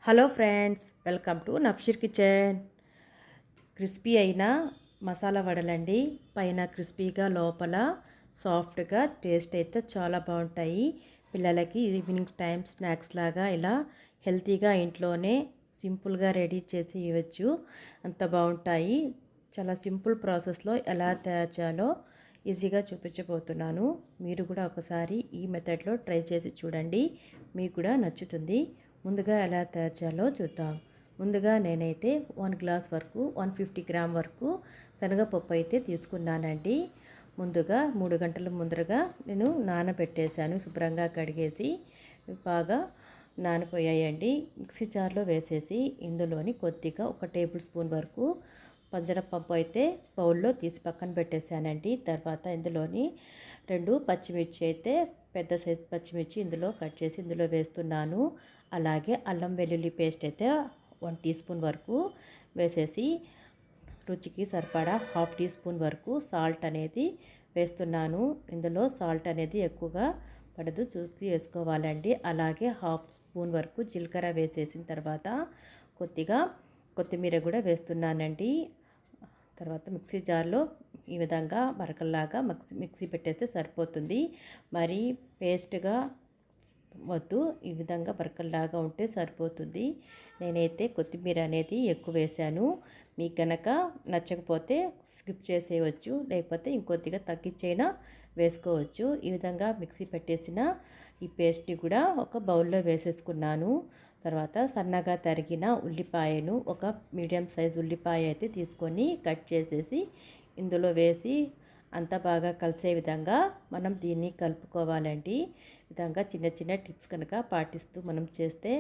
Hello friends, welcome to Nafshir kitchen. Crispy అయిన మసాలా వడలండి. పైన క్రిస్పీగా, లోపల సాఫ్ట్గా, టేస్ట్ అయితే చాలా బాగుంటాయి. పిల్లలకి ఈవినింగ్ టైం స్నాక్స్ లాగా ఇలా హెల్తీగా ఇంట్లోనే సింపుల్గా రెడీ చేసి ఇవ్వచ్చు. అంత బాగుంటాయి. చాలా సింపుల్ ప్రాసెస్లో ఎలా తయారు చేయాలో ఈజీగా చూపించబోతున్నాను. మీరు కూడా ఒకసారి ఈ మెథడ్లో ట్రై చేసి చూడండి, మీకు కూడా నచ్చుతుంది. ముందుగా ఎలా తయారు చేయాలో చూద్దాం. ముందుగా నేనైతే 1 గ్లాస్ వరకు 150 గ్రామ్ వరకు శనగపప్పు అయితే తీసుకున్నానండి. ముందుగా 3 గంటల ముందరగా నేను నానబెట్టేశాను. శుభ్రంగా కడిగేసి బాగా నానిపోయాయండి. మిక్సీ జార్లో వేసేసి ఇందులోని కొద్దిగా 1 టేబుల్ స్పూన్ వరకు పంజరపప్పు అయితే బౌల్లో తీసి పక్కన పెట్టేశానండి. తర్వాత ఇందులోని 2 పచ్చిమిర్చి అయితే పెద్ద సైజ్ పచ్చిమిర్చి ఇందులో కట్ చేసి ఇందులో వేస్తున్నాను. అలాగే అల్లం వెల్లుల్లి పేస్ట్ అయితే 1 టీ స్పూన్ వరకు వేసేసి రుచికి సరిపడా 1/2 టీ స్పూన్ వరకు సాల్ట్ అనేది వేస్తున్నాను. ఇందులో సాల్ట్ అనేది ఎక్కువగా పడదు, చూసి వేసుకోవాలండి. అలాగే 1/2 స్పూన్ వరకు జీలకర్ర వేసేసిన తర్వాత కొద్దిగా కొత్తిమీర కూడా వేస్తున్నానండి. తర్వాత మిక్సీ జార్లో ఈ విధంగా మరకల్లాగా మిక్సీ పెట్టేస్తే సరిపోతుంది. మరి పేస్ట్గా వద్దు, ఈ విధంగా బరకల్లాగా ఉంటే సరిపోతుంది. నేనైతే కొత్తిమీర అనేది ఎక్కువ వేసాను. మీకు కనుక నచ్చకపోతే స్కిప్ చేసేయవచ్చు, లేకపోతే ఇంకొద్దిగా తగ్గించైనా వేసుకోవచ్చు. ఈ విధంగా మిక్సీ పెట్టేసిన ఈ పేస్ట్ని కూడా ఒక బౌల్లో వేసేసుకున్నాను. తర్వాత సన్నగా తరిగిన ఉల్లిపాయను, ఒక మీడియం సైజ్ ఉల్లిపాయ అయితే తీసుకొని కట్ చేసేసి ఇందులో వేసి అంతా బాగా కలిసే విధంగా మనం దీన్ని కలుపుకోవాలండి. విధంగా చిన్న చిన్న టిప్స్ కనుక పాటిస్తూ మనం చేస్తే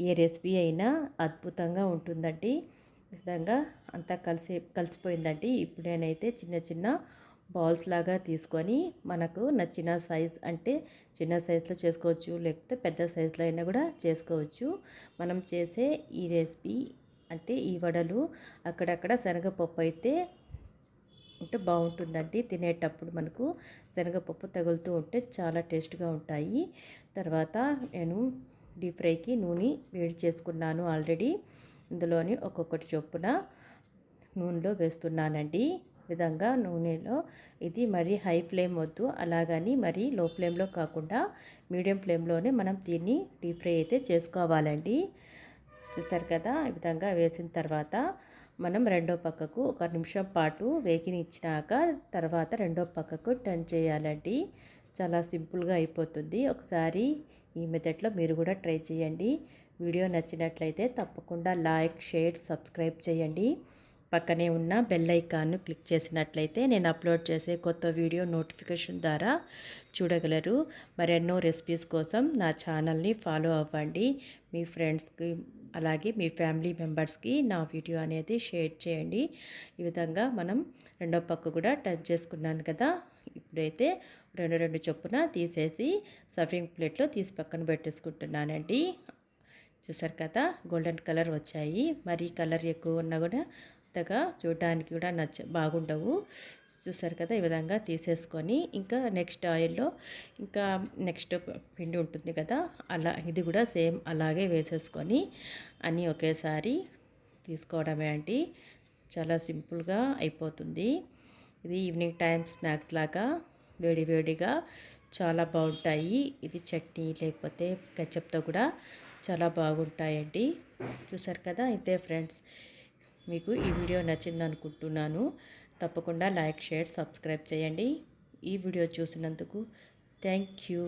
ఏ రెసిపీ అయినా అద్భుతంగా ఉంటుందండి. విధంగా అంతా కలిసిపోయిందండి. ఇప్పుడు నేనైతే చిన్న చిన్న బాల్స్ లాగా తీసుకొని మనకు నచ్చిన సైజ్, అంటే చిన్న సైజులో చేసుకోవచ్చు, లేకపోతే పెద్ద సైజులో అయినా కూడా చేసుకోవచ్చు. మనం చేసే ఈ రెసిపీ అంటే ఈ వడలు అక్కడక్కడ శనగపప్పు అయితే ఉంటే బాగుంటుందండి. తినేటప్పుడు మనకు శనగపప్పు తగులుతూ ఉంటే చాలా టేస్ట్గా ఉంటాయి. తర్వాత నేను డీప్ ఫ్రైకి నూనె వేడి చేసుకున్నాను ఆల్రెడీ. ఇందులోని ఒక్కొక్కటి చొప్పున నూనెలో వేస్తున్నానండి. విధంగా నూనెలో ఇది మరీ హై ఫ్లేమ్ వద్దు, అలాగని మరీ లో ఫ్లేమ్లో కాకుండా మీడియం ఫ్లేమ్లోనే మనం దీన్ని డీప్ ఫ్రై అయితే చేసుకోవాలండి. చూసారు కదా, ఈ విధంగా వేసిన తర్వాత మనం రెండో పక్కకు 1 నిమిషం పాటు వేగినిచ్చినాక తర్వాత రెండో పక్కకు టర్న్ చేయాలండి. చాలా సింపుల్గా అయిపోతుంది. ఒకసారి ఈ మెథడ్లో మీరు కూడా ట్రై చేయండి. వీడియో నచ్చినట్లయితే తప్పకుండా లైక్, షేర్, సబ్స్క్రైబ్ చేయండి. పక్కనే ఉన్న బెల్ ఐకాన్ను క్లిక్ చేసినట్లయితే నేను అప్లోడ్ చేసే కొత్త వీడియో నోటిఫికేషన్ ద్వారా చూడగలరు. మరెన్నో రెసిపీస్ కోసం నా ఛానల్ని ఫాలో అవ్వండి. మీ ఫ్రెండ్స్కి అలాగే మీ ఫ్యామిలీ మెంబర్స్కి నా వీడియో అనేది షేర్ చేయండి. ఈ విధంగా మనం రెండో పక్క కూడా టర్న్ చేసుకున్నాను కదా. ఇప్పుడైతే రెండు చొప్పున తీసేసి సర్వింగ్ ప్లేట్లో తీసి పక్కన పెట్టేసుకుంటున్నానండి. చూసారు కదా, గోల్డెన్ కలర్ వచ్చాయి. మరి కలర్ ఎక్కువ ఉన్నా కూడా అంతగా చూడడానికి కూడా బాగుండవు. చూసారు కదా, ఈ విధంగా తీసేసుకొని ఇంకా నెక్స్ట్ ఆయిల్లో ఇంకా నెక్స్ట్ పిండి ఉంటుంది కదా, అలా ఇది కూడా సేమ్ అలాగే వేసేసుకొని అన్నీ ఒకేసారి తీసుకోవడమే అండి. చాలా సింపుల్గా అయిపోతుంది. ఇది ఈవినింగ్ టైం స్నాక్స్ లాగా వేడివేడిగా చాలా బాగుంటాయి. ఇది చట్నీ లేకపోతే కెచప్తో కూడా చాలా బాగుంటాయండి. చూసారు కదా, అయితే ఫ్రెండ్స్ మీకు ఈ వీడియో నచ్చింది అనుకుంటున్నాను. తప్పకుండా లైక్, షేర్, సబ్స్క్రైబ్ చేయండి. ఈ వీడియో చూసినందుకు థ్యాంక్ యూ.